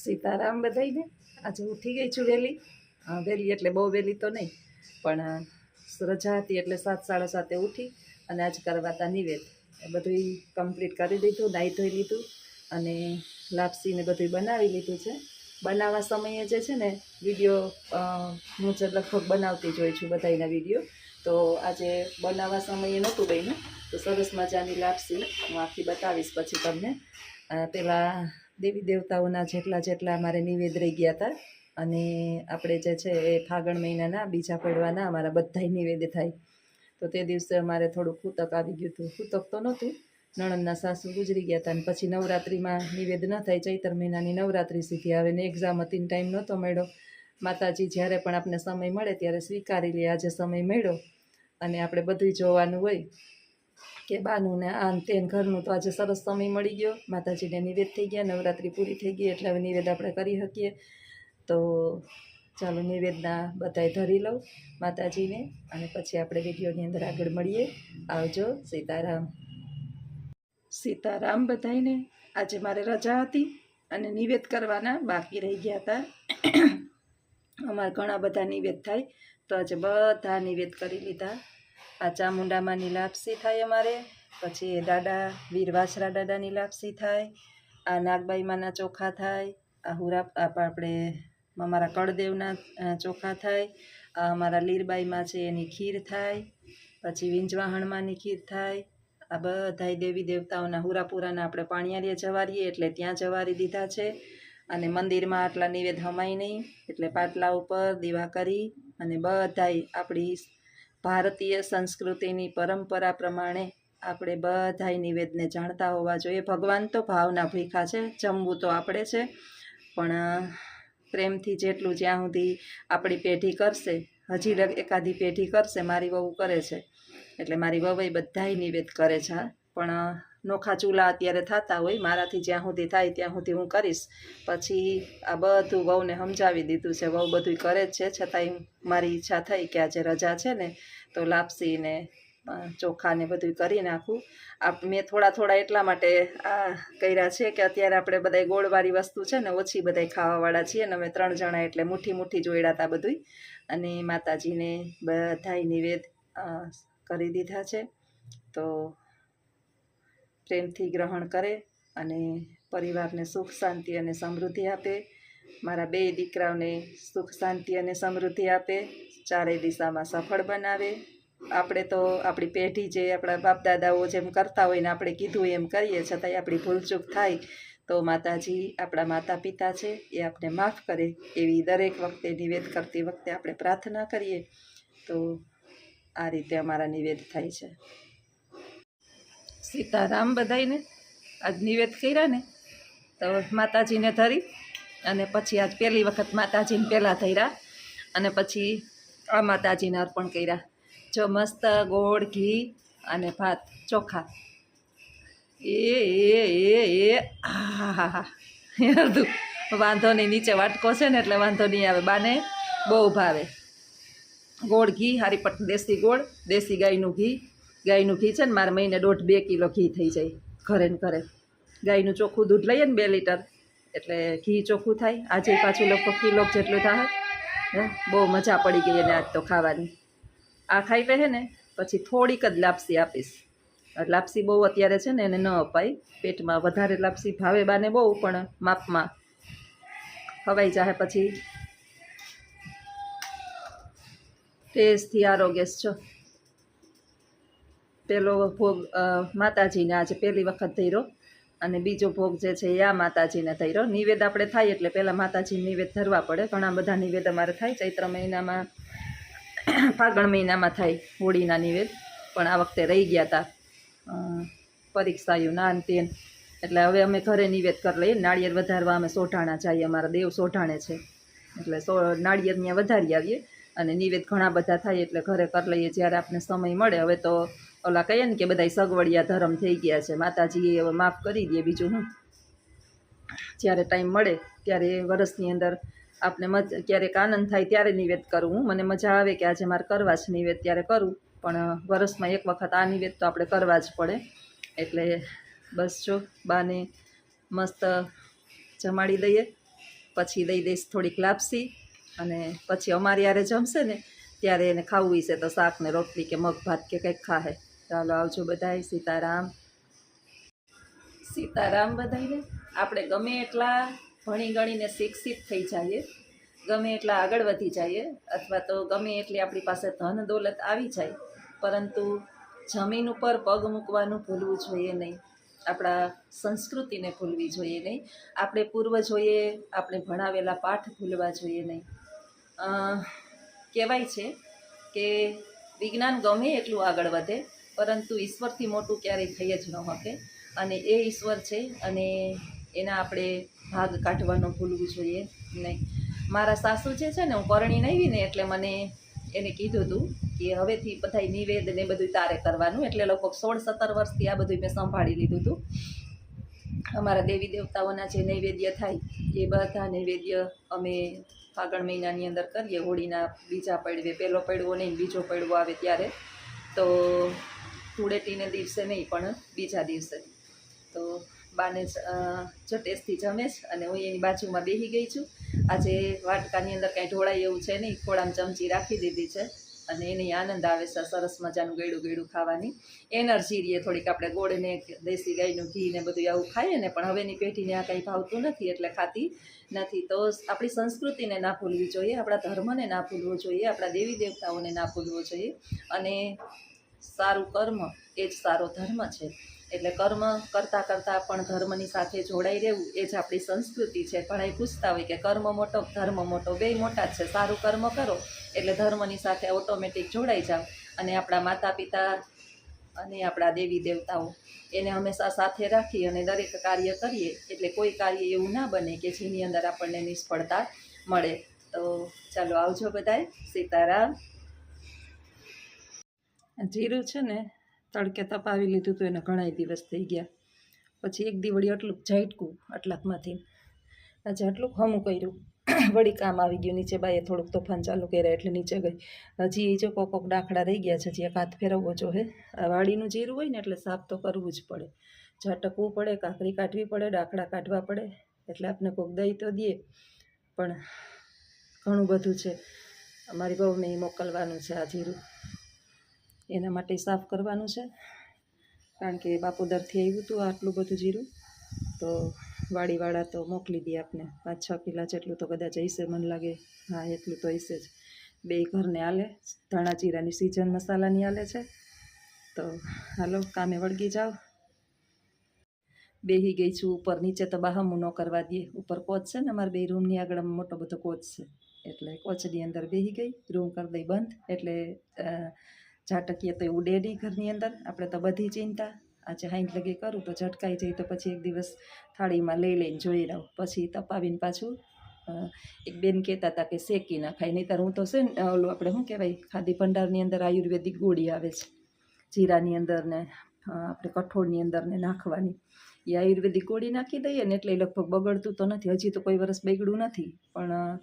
સીતારામ બધાઈને આજે ઉઠી ગઈ છું વહેલી વહેલી એટલે બહુ વહેલી તો નહીં પણ રજા હતી એટલે 7:30 ઉઠી અને આજ કરવા હતા નિવેદ એ બધું કમ્પ્લીટ કરી દીધું, નાહી ધોઈ લીધું અને લાપસીને બધું બનાવી લીધું છે. બનાવવા સમયે જે છે ને વિડીયો હું જ લગભગ બનાવતી જ હોઈ છું બધાના વિડીયો, તો આજે બનાવવા સમયે નહોતું બન્યું તો સરસ મજાની લાપસી હું આખી બતાવીશ પછી તમને. પહેલાં દેવી દેવતાઓના જેટલા અમારે નિવેદ રહી ગયા હતા અને આપણે જે છે એ ફાગણ મહિનાના બીજા પડવાના અમારા બધાય નિવેદ થાય, તો તે દિવસે અમારે થોડું ખૂતક આવી ગયું હતું. ખૂતક તો નહોતું, નણંદના સાસુ ગુજરી ગયા હતા અને પછી નવરાત્રિમાં નિવેદ ન થાય, ચૈત્ર મહિનાની નવરાત્રિ સીધી આવે ને એક્ઝામ હતી, ટાઈમ નહોતો મળ્યો. માતાજી જ્યારે પણ આપણને સમય મળે ત્યારે સ્વીકારી લે. આજે સમય મળ્યો અને આપણે બધું જોવાનું હોય કે બાનું ને આન તેન ઘરનું, તો આજે સરસ સમય મળી ગયો. માતાજીને નિવેદ થઈ ગયા, નવરાત્રિ પૂરી થઈ ગઈ એટલે હવે નિવેદ આપણે કરી શકીએ. તો ચાલો નિવેદના બધાય ધરી લઉં માતાજીને અને પછી આપણે વિડીયોની અંદર આગળ મળીએ. આવજો. સીતારામ. સીતારામ બધાયને. આજે મારે રજા હતી અને નિવેદ કરવાના બાકી રહી ગયા હતા. અમારે ઘણા બધા નિવેદ થાય તો આજે બધા નિવેદ કરી લીધા. આ ચામુંડામાંની લાપસી થાય અમારે, પછી દાદા વીર વાછરા દાદાની લાપસી થાય, આ નાગબાઈમાંના ચોખા થાય, આ હુરા આપણે અમારા કળદેવના ચોખા થાય, આ અમારા લીરબાઈમાં છે એની ખીર થાય, પછી વિંજવાહણમાંની ખીર થાય. આ બધાય દેવી દેવતાઓના હુરાપુરાના આપણે પાણીયારીએ જવારીએ એટલે ત્યાં જવારી દીધા છે. અને મંદિરમાં આટલા નિવેદ હમાય નહીં એટલે પાટલા ઉપર દીવા કરી અને બધાય આપણી ભારતીય સંસ્કૃતિની પરંપરા પ્રમાણે આપણે બધાય નિવેદને જાણતા હોવા જોઈએ. ભગવાન તો ભાવના ભૂખ્યા છે, જમવું તો આપણે છે, પણ પ્રેમથી જેટલું જ્યાં સુધી આપણી પેઢી કરશે, હજી એકાદી પેઢી કરશે. મારી વહુ કરે છે એટલે મારી વહુએ બધાય નિવેદ કરે છે, પણ નોખા ચૂલા અત્યારે થતા હોય. મારાથી જ્યાં સુધી થાય ત્યાં સુધી હું કરીશ. પછી આ બધું વહુને સમજાવી દીધું છે, વહુ બધું કરે જ છે, છતાંય મારી ઈચ્છા થઈ કે આજે રજા છે ને તો લાપસી ને ચોખા ને બધું કરી નાખું. મેં થોડા એટલા માટે આ કર્યા છે કે અત્યારે આપણે બધા ગોળવાળી વસ્તુ છે ને ઓછી બધા ખાવાવાળા છીએ ને અમે 3 જણા એટલે મુઠ્ઠી જોઈડા હતા બધું. અને માતાજીને બધાય નિવેદ કરી દીધા છે. તો પ્રેમથી ગ્રહણ કરે અને પરિવારને સુખ શાંતિ અને સમૃદ્ધિ આપે. મારા 2 દીકરાઓને સુખ શાંતિ અને સમૃદ્ધિ આપે, ચારેય દિશામાં સફળ બનાવે. આપણે તો આપણી પેઢી જે આપણા બાપ દાદાઓ જેમ કરતા હોય ને આપણે કીધું એમ કરીએ, છતાંય આપણી ભૂલચૂક થાય તો માતાજી આપણા માતા પિતા છે એ આપણે માફ કરે એવી દરેક વખતે નિવેદ કરતી વખતે આપણે પ્રાર્થના કરીએ. તો આ રીતે અમારા નિવેદ થાય છે. સીતારામ બધાયને. આજ નિવેદ કર્યા ને તો માતાજીને ધરી અને પછી આજ પહેલી વખત માતાજીને પહેલાં ધર્યા અને પછી આ માતાજીને અર્પણ કર્યા. જો મસ્ત ગોળ ઘી અને ભાત ચોખા હા વાંધો નહીં. નીચે વાટકો છે ને એટલે વાંધો નહીં આવે. બાને બહુ ભાવે ગોળ ઘી, હારીપટ દેશી ગોળ, દેશી ગાયનું ઘી. ગાયનું ઘી છે ને મારે મહિને 1.5-2 કિલો ઘી થઈ જાય ઘરે ને ઘરે. ગાયનું ચોખ્ખું દૂધ લઈએ ને 2 લીટર એટલે ઘી ચોખ્ખું થાય. આજે પાછું લગભગ કિલો જેટલું થાય. બહુ મજા પડી ગઈ એને આજ તો ખાવાની. આ ખાઈ પહે ને પછી થોડીક જ લાપસી આપીશ. લાપસી બહુ અત્યારે છે ને એને ન અપાય પેટમાં. વધારે લાપસી ભાવે બાને બહુ, પણ માપમાં ખવાઈ જાય. પછી ટેસ્ટથી આરોગ્ય છો. પહેલો ભોગ માતાજીને આજે પહેલી વખત ધર્યો અને બીજો ભોગ જે છે એ આ માતાજીને ધર્યો. નિવેદ આપણે થાય એટલે પહેલાં માતાજીને નિવેદ ધરવા પડે. ઘણા બધા નિવેદ અમારે થાય. ચૈત્ર મહિનામાં, ફાગણ મહિનામાં થાય હોળીના નિવેદ, પણ આ વખતે રહી ગયા હતા પરીક્ષાયું નાન તેન એટલે હવે અમે ઘરે નિવેદ કરી લઈએ. નાળિયેર વધારવા અમે સોઢાણા જઈએ, અમારા દેવ સોઢાણે છે એટલે નાળિયેર ત્યાં વધારી આવીએ અને નિવેદ ઘણા બધા થાય એટલે ઘરે કરી લઈએ જ્યારે આપણે સમય મળે. હવે તો ઓલા કહીએ ને કે બધાય સગવડિયા ધર્મ થઈ ગયા છે, માતાજી હવે માફ કરી દે. બીજું હું, જ્યારે ટાઈમ મળે ત્યારે વરસની અંદર આપણે ક્યારેક આનંદ થાય ત્યારે નિવેદ કરું. મને મજા આવે કે આજે મારે કરવા જ નિવેદ ત્યારે કરું, પણ વરસમાં એક વખત આ નિવેદ તો આપણે કરવા જ પડે. એટલે બસ જો બાને મસ્ત જમાડી દઈએ પછી દઈ દઈશ થોડીક લાપસી, અને પછી અમારી યારે જમશે ને ત્યારે એને ખાવું છે તો શાક ને રોટલી કે મગ ભાત કે કંઈક ખાહે. ચાલો આવજો બધાય. સીતારામ. સીતારામ બધાયને. આપણે ગમે એટલા ભણી ગણીને શિક્ષિત થઈ જઈએ, ગમે એટલા આગળ વધી જઈએ, અથવા તો ગમે એટલી આપણી પાસે ધન દોલત આવી જાય, પરંતુ જમીન ઉપર પગ મૂકવાનું ભૂલવું જોઈએ નહીં. આપણા સંસ્કૃતિને ભૂલવી જોઈએ નહીં. આપણે પૂર્વજોએ આપણે ભણાવેલા પાઠ ભૂલવા જોઈએ નહીં. કહેવાય છે કે વિજ્ઞાન ગમે એટલું આગળ વધે, પરંતુ ઈશ્વરથી મોટું ક્યારેય થઈ જ ન શકે, અને એ ઈશ્વર છે, અને એના આપણે ભાગ કાઢવાનો ભૂલવું જોઈએ નહીં. મારા સાસુ જે છે ને, હું પરણીને આવી ને એટલે મને એને કીધું હતું કે હવેથી બધા નિવેદ ને બધું તારે કરવાનું. એટલે લગભગ 16-17 વર્ષથી આ બધું મેં સંભાળી લીધું હતું. અમારા દેવી દેવતાઓના જે નૈવેદ્ય થાય એ બધા નૈવેદ્ય અમે ફાગણ મહિનાની અંદર કરીએ. હોળીના બીજા પડવે, પહેલો પડવો નહીં, બીજો પડવો આવે ત્યારે, તો ધૂળેટીને દિવસે નહીં પણ બીજા દિવસે. તો બાને જટેશથી જમે છે, અને હું એની બાજુમાં બેસી ગઈ છું. આજે વાટકાની અંદર કાંઈ ઢોળાય એવું છે નહીં, ખોળામાં ચમચી રાખી દીધી છે, અને એને આનંદ આવે છે સરસ મજાનું ગળ્યું ગળ્યું ખાવાની. એનર્જી રહીએ થોડીક. આપણે ગોળ ને દેશી ગાયનું ઘી ને બધું આવું ખાઈએ ને, પણ હવેની પેઢીને આ કંઈ ભાવતું નથી એટલે ખાતી નથી. તો આપણી સંસ્કૃતિને ના ભૂલવી જોઈએ, આપણા ધર્મને ના ભૂલવો જોઈએ, આપણા દેવી દેવતાઓને ના ભૂલવો જોઈએ. અને સારું કર્મ એ જ સારો ધર્મ છે. એટલે કર્મ કરતાં કરતાં પણ ધર્મની સાથે જોડાઈ રહેવું એ જ આપણી સંસ્કૃતિ છે. પણ એ પૂછતા હોય કે કર્મ મોટો ધર્મ મોટો, બે મોટા જ છે. સારું કર્મ કરો એટલે ધર્મની સાથે ઓટોમેટિક જોડાઈ જાવ, અને આપણા માતા પિતા અને આપણા દેવી દેવતાઓ એને હંમેશા સાથે રાખી અને દરેક કાર્ય કરીએ, એટલે કોઈ કાર્ય એવું ના બને કે જેની અંદર આપણને નિષ્ફળતા મળે. તો ચાલો આવજો બધાય. સીતારામ. જીરું છે ને તડકે તપાવી લીધું હતું, એને ઘણા દિવસ થઈ ગયા. પછી એક દી વળી આટલું ઝાટકું આટલાકમાંથી, આજે આટલું હમું કર્યું, વળી કામ આવી ગયું. નીચે બાઈએ થોડુંક તોફાન ચાલુ કર્યા એટલે નીચે ગઈ. હજી જો કોક ડાખડા રહી ગયા છે, હજી એક હાથ ફેરવવો જોઈએ. આ વાડીનું જીરું હોય ને એટલે સાફ તો કરવું જ પડે, ઝાટકવું પડે, કાંકરી કાઢવી પડે, ડાખડા કાઢવા પડે, એટલે આપણે કોઈક દઈ તો દઈએ, પણ ઘણું બધું છે. અમારી બહુને મોકલવાનું છે આ જીરું, એના માટે સાફ કરવાનું છે. કારણ કે બાપુદરથી આવ્યું હતું આટલું બધું જીરું, તો વાડીવાળા તો મોકલી દે આપને 5-6 કિલા જેટલું તો કદાચ હશે, મને લાગે. હા, એટલું તો હશે જ. 2 ઘરને હાલે. ધાણા જીરાની સિઝન મસાલાની હાલે છે. તો હાલો કામે વળગી જાઓ. બેસી ગઈ છું ઉપર. નીચે તો બહામું ન કરવા દે. ઉપર કોચ છે ને, અમારા 2 રૂમની આગળ મોટો બધો કોચ છે, એટલે કોચની અંદર બેસી ગઈ. રૂમ કરી દઈ બંધ, એટલે ઝાટકીએ તો એવું ડેડી ઘરની અંદર. આપણે તો બધી ચિંતા આજે 60 લગે કરું તો ઝટકાઈ જાય, તો પછી એક દિવસ થાળીમાં લઈ લઈને જોઈ રહું. પછી તપાવીને પાછું એક બેન કહેતા હતા કે શેકી નાખાય, નહીંતર હું તો છે ને ઓલું આપણે શું કહેવાય, ખાદી ભંડારની અંદર આયુર્વેદિક ગોળી આવે છે જીરાની અંદર ને આપણે કઠોળની અંદર ને નાખવાની. એ આયુર્વેદિક ગોળી નાખી દઈએ ને એટલે લગભગ બગડતું તો નથી. હજી તો કોઈ વરસ બગડ્યું નથી, પણ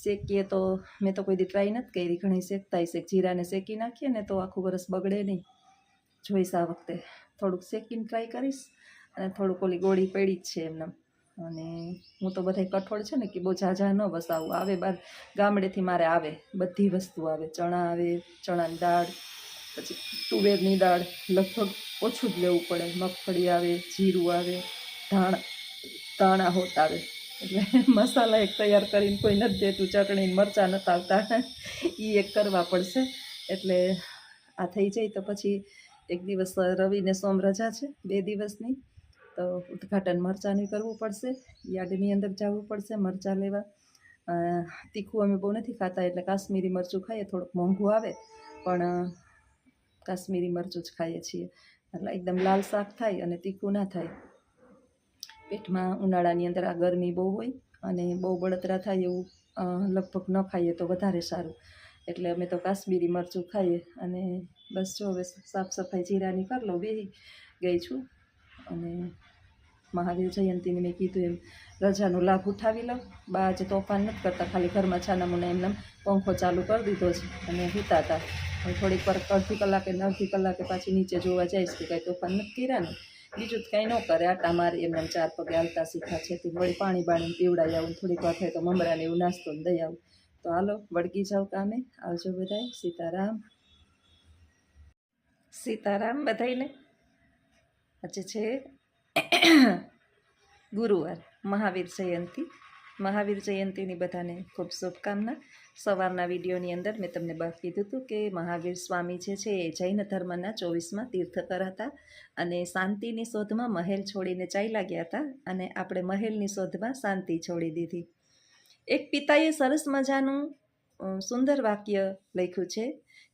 શેકીએ તો મેં તો કોઈ દી ટ્રાય નથી કરી. ઘણી શેકતા હશે. જીરાને શેકી નાખીએ ને તો આખું વરસ બગડે નહીં. જોઈશ આ વખતે થોડુંક શેકીને ટ્રાય કરીશ. અને થોડુંક ઓલી ગોળી પડી જ છે એમને. અને હું તો બધાય કઠોળ છે ને કે બહુ ઝાઝા ન વસાવું. આવે બાર ગામડેથી મારે આવે, બધી વસ્તુ આવે. ચણા આવે, ચણાની દાળ, પછી તુવેરની દાળ લગભગ ઓછું જ લેવું પડે. મગફળી આવે, જીરું આવે, ધાણા હોત આવે. એટલે મસાલા એક તૈયાર કરીને કોઈ નથી દેતું. ચટણી મરચાં નથી આવતા, એ એક કરવા પડશે. એટલે આ થઈ જાય તો પછી એક દિવસ રવિ ને સોમ રજા છે 2 દિવસની, તો ઉદ્ઘાટન મરચાંનું કરવું પડશે. યાર્ડની અંદર જવું પડશે મરચાં લેવા. તીખું અમે બહુ નથી ખાતા, એટલે કાશ્મીરી મરચું ખાઈએ. થોડુંક મોંઘું આવે પણ કાશ્મીરી મરચું જ ખાઈએ છીએ. એટલે એકદમ લાલ શાક થાય અને તીખું ના થાય. પેટમાં ઉનાળાની અંદર આ ગરમી બહુ હોય અને બહુ બળતરા થાય એવું લગભગ ન ખાઈએ તો વધારે સારું. એટલે અમે તો કાશ્મીરી મરચું ખાઈએ. અને બસ જો હવે સાફ સફાઈ જીરાની કરી લઉં. બેસી ગઈ છું. અને મહાવીર જયંતીને મેં કીધું એમ રજાનો લાભ ઉઠાવી લઉં. બા આજે તોફાન નથી કરતા, ખાલી ઘરમાં છાનામુના એમને પંખો ચાલુ કરી દીધો છે અને સૂતા હતા. થોડીક વાર અડધી કલાકે પાછી નીચે જોવા જઈશ કે કાંઈ તોફાન નથી કર્યા ને. બીજું તો કંઈ ન કરે, આટા મારી એમને 4 પગે હાલતા શીખા છે તે વળી પાણી બાણી પીવડાવી આવું, થોડીક વાર થાય તો મમરાને એવું નાસ્તો દઈ આવું. તો હાલો વળગી જાવ કામે. આવજો બધાય. સીતારામ. સીતારામ બધાયને. આજે છે ગુરુવાર, મહાવીર જયંતિ. મહાવીર જયંતિની બધાને ખૂબ શુભકામના. સવારના વિડીયોની અંદર મેં તમને કીધું હતું કે મહાવીર સ્વામી જે છે એ જૈન ધર્મના 24માં તીર્થકર હતા અને શાંતિની શોધમાં મહેલ છોડીને ચાલ્યા ગયા હતા અને આપણે મહેલની શોધમાં શાંતિ છોડી દીધી. એક પિતાએ સરસ મજાનું સુંદર વાક્ય લખ્યું છે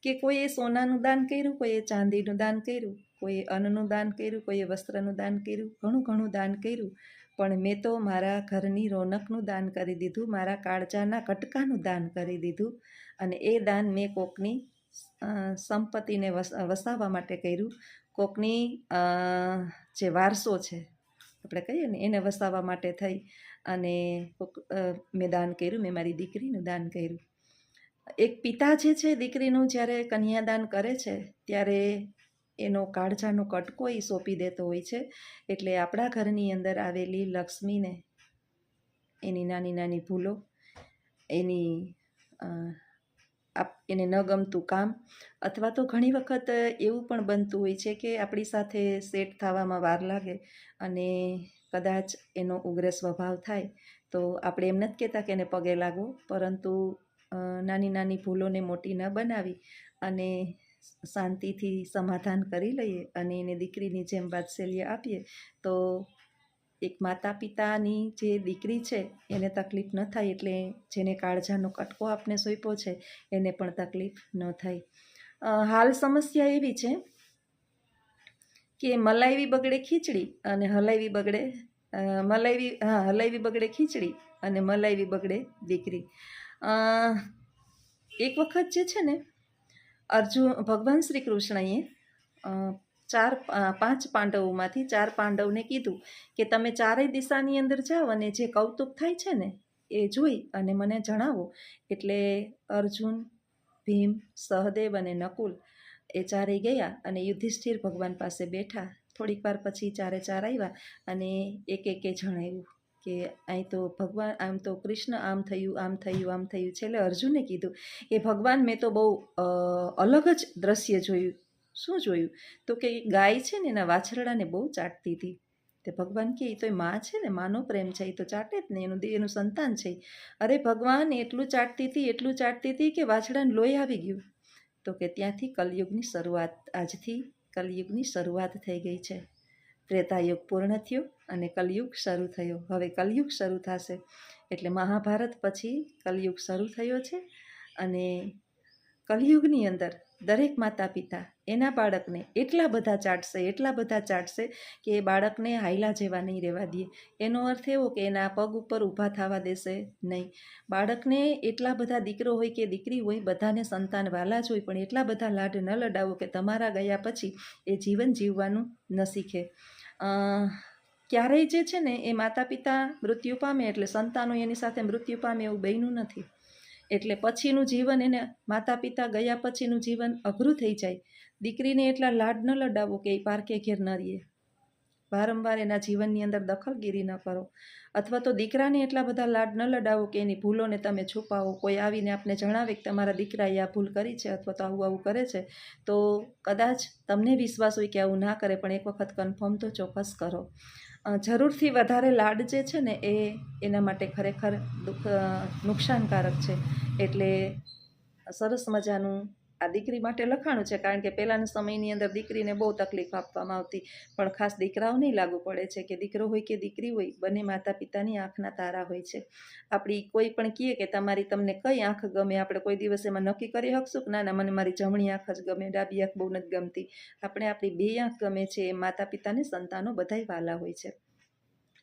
કે કોઈએ સોનાનું દાન કર્યું, કોઈએ ચાંદીનું દાન કર્યું, કોઈએ અન્નનું દાન કર્યું, કોઈએ વસ્ત્રનું દાન કર્યું, ઘણું ઘણું દાન કર્યું, પણ મેં તો મારા ઘરની રોનકનું દાન કરી દીધું, મારા કાળજાના કટકાનું દાન કરી દીધું અને એ દાન મેં કોકની સંપત્તિને વસાવવા માટે કર્યું, કોકની જે વારસો છે આપણે કહીએ ને એને વસાવવા માટે થઈ અને મેં દાન કર્યું, મેં મારી દીકરીનું દાન કર્યું. એક પિતા જે છે દીકરીનું જ્યારે કન્યાદાન કરે છે ત્યારે એનો કાળજાનો કટકો એ સોંપી દેતો હોય છે. એટલે આપણા ઘરની અંદર આવેલી લક્ષ્મીને એની નાની નાની ભૂલો, એને ન ગમતું કામ, અથવા તો ઘણી વખત એવું પણ બનતું હોય છે કે આપણી સાથે સેટ થવામાં વાર લાગે અને કદાચ એનો ઉગ્ર સ્વભાવ થાય તો આપણે એમ નથી કહેતા કે એને પગે લાગો, પરંતુ નાની નાની ભૂલોને મોટી ન બનાવી અને શાંતિથી સમાધાન કરી લઈએ અને એને દીકરીની જેમ વાત્સલ્ય આપીએ તો એક માતા પિતાની જે દીકરી છે એને તકલીફ ન થાય, એટલે જેને કાળજાનો કટકો આપને સોંપ્યો છે એને પણ તકલીફ ન થાય. હાલ સમસ્યા એવી છે કે મલાઈવી બગડે ખીચડી અને હલાઈવી બગડે હલાઈવી બગડે ખીચડી અને મલાઈવી બગડે દીકરી. એક વખત જે છે ને ભગવાન શ્રી કૃષ્ણએ 5 પાંડવોમાંથી 4 પાંડવને કીધું કે તમે ચારેય દિશાની અંદર જાઓ અને જે કૌતુક થાય છે ને એ જોઈ અને મને જણાવો. એટલે અર્જુન, ભીમ, સહદેવ અને નકુલ એ ચારેય ગયા અને યુધિષ્ઠિર ભગવાન પાસે બેઠા. થોડીક વાર પછી 4 આવ્યા અને એક જણાવ્યું કે અહીં તો ભગવાન, આમ તો કૃષ્ણ આમ થયું, આમ થયું, આમ થયું. છેલ્લે અર્જુને કીધું કે ભગવાન મેં તો બહુ અલગ જ દ્રશ્ય જોયું. શું જોયું? તો કે ગાય છે ને એના વાછરડાને બહુ ચાટતી હતી. તે ભગવાન કહે તો એ માં છે ને, માનો પ્રેમ છે, એ તો ચાટે જ ને, એનું સંતાન છે. અરે ભગવાન એટલું ચાટતી હતી કે વાછરડાને લોહી આવી ગયું. તો કે ત્યાંથી કલયુગની શરૂઆત, આજથી કલયુગની શરૂઆત થઈ ગઈ છે. ત્રેતાયુગ પૂર્ણ થયો અને કલયુગ શરૂ થયો. હવે કલયુગ શરૂ થશે એટલે મહાભારત પછી કલયુગ શરૂ થયો છે અને કલયુગની અંદર દરેક માતા પિતા એના બાળકને એટલા બધા ચાટશે કે એ બાળકને હાયલા જેવા નહીં રહેવા દે. એનો અર્થ એવો કે એના પગ ઉપર ઊભા થવા દેશે નહીં. બાળકને એટલા બધા, દીકરો હોય કે દીકરી હોય, બધાને સંતાન વાલા જ હોય, પણ એટલા બધા લાડ ન લડાવો કે તમારા ગયા પછી એ જીવન જીવવાનું ન શીખે. ક્યારેય જે છે ને એ માતા પિતા મૃત્યુ પામે એટલે સંતાનો એની સાથે મૃત્યુ પામે એવું બન્યું નથી. એટલે પછીનું જીવન, એને માતા પિતા ગયા પછીનું જીવન અઘરું થઈ જાય. દીકરીને એટલા લાડ ન લડાવો કે એ પારકે ઘેર ન રહે. વારંવાર એના જીવનની અંદર દખલગીરી ન કરો. અથવા તો દીકરાને એટલા બધા લાડ ન લડાવો કે એની ભૂલોને તમે છુપાવો. કોઈ આવીને આપને જણાવે કે તમારા દીકરાએ આ ભૂલ કરી છે અથવા તો આવું કરે છે, તો કદાચ તમને વિશ્વાસ હોય કે આવું ના કરે, પણ એક વખત કન્ફર્મ તો ચોક્કસ કરો. જરૂરથી વધારે લાડ જે છે ને એ એના માટે ખરેખર નુકસાનકારક છે. એટલે સરસ મજાનું આ દીકરી માટે લખાણું છે, કારણ કે પહેલાંના સમયની અંદર દીકરીને બહુ તકલીફ આપવામાં આવતી, પણ ખાસ દીકરાઓને લાગુ પડે છે કે દીકરો હોય કે દીકરી હોય, બંને માતા પિતાની આંખના તારા હોય છે. આપણી કોઈ પણ કહીએ કે તમને કઈ આંખ ગમે, આપણે કોઈ દિવસ એમાં નક્કી કરી શકશું કે ના મને મારી જમણી આંખ જ ગમે, ડાબી આંખ બહુ નથી ગમતી. આપણે આપણી 2 આંખ ગમે છે. એ માતા પિતાને સંતાનો બધાય વાલા હોય છે.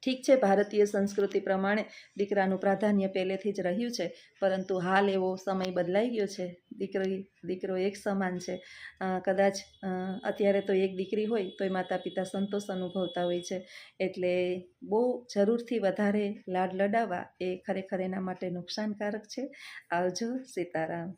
ઠીક છે, ભારતીય સંસ્કૃતિ પ્રમાણે દીકરાનું પ્રાધાન્ય પહેલેથી જ રહ્યું છે, પરંતુ હાલ એવો સમય બદલાઈ ગયો છે. દીકરો એક સમાન છે. કદાચ અત્યારે તો એક દીકરી હોય તોય માતા પિતા સંતોષ અનુભવતા હોય છે. એટલે બહુ જરૂરથી વધારે લાડ લડાવવા એ ખરેખર એના માટે નુકસાનકારક છે. આવજો. સીતારામ.